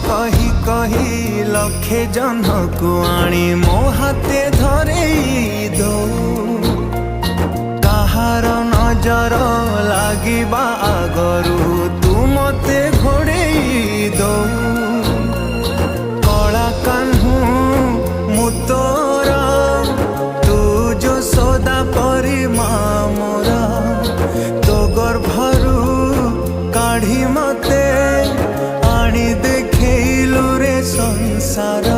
कही कही लक्षे जन को आनी मो हाथे धरे दो कहार नजर लागिबा आगरू तू मते घोड़े दो कला कान्हू मु तोर तू जो सदा परी मोरा तो गर्भरू काढ़ी मते आनी देखैलु रे संसार।